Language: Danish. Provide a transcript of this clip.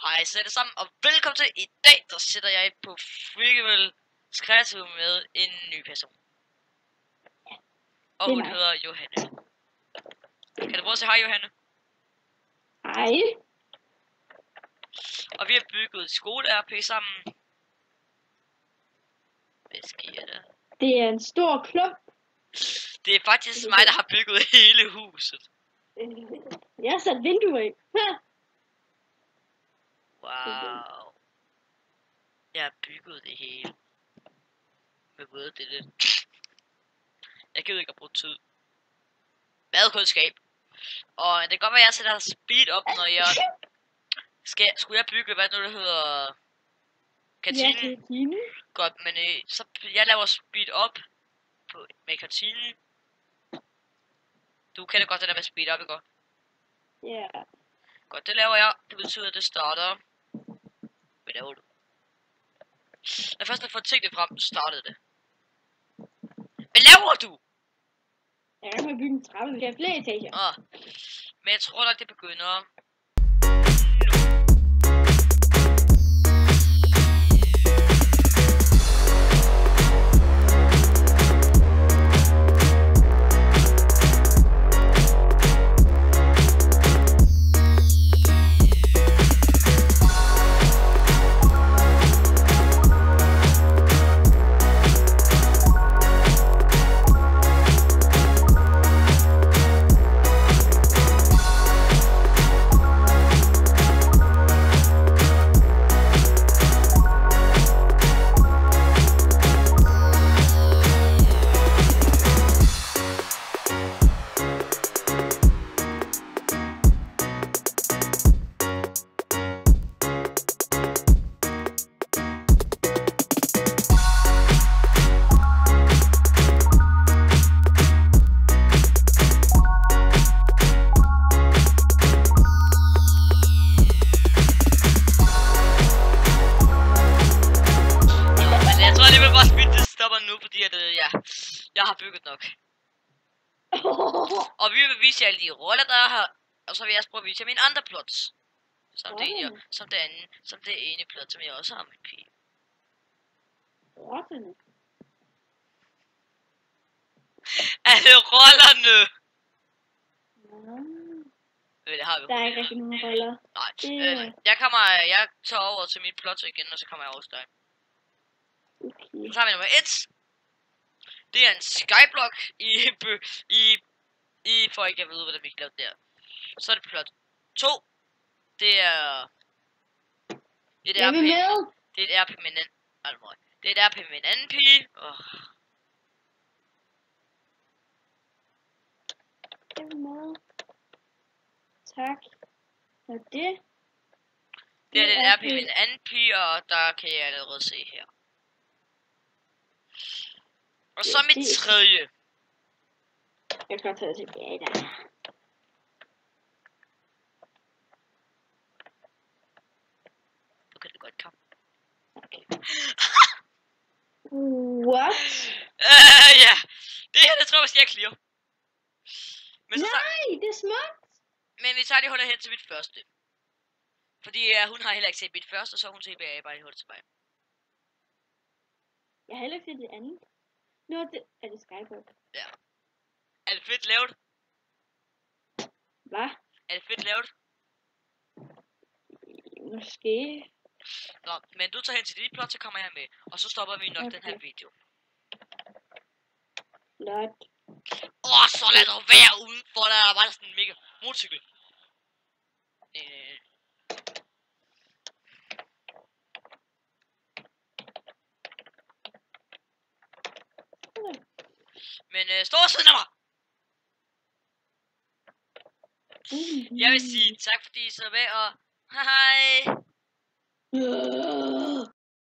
Hej, så er det sammen, og velkommen til. I dag, der sætter jeg på Freakival Kreativ med en ny person. Og hun hedder Johanne. Kan du prøve at sige hej, Johanne? Hej. Og vi har bygget skole-RP sammen. Hvad sker der? Det er en stor klump. Det er faktisk mig, der har bygget hele huset. Jeg har sat vinduer i. Wow. Jeg har bygget det hele. Med både det lidt. Jeg gider ikke at bruge tid. Madkundskab. Og det kan godt være, at jeg sætter speed op, når jeg... Skulle jeg bygge, hvad nu det hedder... Kantinen? Ja, kantinen. Godt, men så jeg laver speed op med kantinen. Du kender godt det der med speed up, ikke godt? Ja. Godt, det laver jeg. Det betyder, at det starter... Hvad laver du? Når først har fået tingene frem, så startede det. Hvad laver du? Jeg kan bygge en trappe, vi har flere etager. Men jeg tror nok, det begynder... Nu, fordi at, jeg har bygget nok. Og vi vil vise jer alle de roller, der er her. Og så vil jeg også prøve at vise jer mine andre plots. Som det ene plot, som jeg også har med pige. Alle rollerne! Det har vi. Der er ikke rigtig nogen roller. Nej, jeg tager over til mit plot igen, og så kommer jeg over til dig. Okay. Så har vi nummer 1. Det er en skyblock for ikke at vide, hvordan vi kan lave det der. Så er det plot 2. Det er... Det er et RP med en... Det er et RP med en anden pige. Jeg vil med. Tak. Og det... Det er et RP med en anden pige, og der kan jeg allerede se her. Og så mit tredje. Jeg skal tage tilbage der. Du kan det godt komme. Okay. What? Ja. Det her, det tror jeg, jeg clear. Men nej, det er smukt. Men vi tager lige holder hen til mit første. Fordi hun har heller ikke set mit første, og så hun tilbage bare lige holder tilbage. Jeg har heller ikke set det andet. Nå, det er det Skyblock. Ja. Er det fedt lavet? Hvad? Er det fedt lavet? Måske. Nå, men du tager hen til dit plot, så kommer jeg med. Og så stopper vi nok den her video. Flot. Så lad dog være udenfor, der var sådan en mega motorcykel. Men stå siden af mig! Jeg vil sige tak fordi I så med, og hej!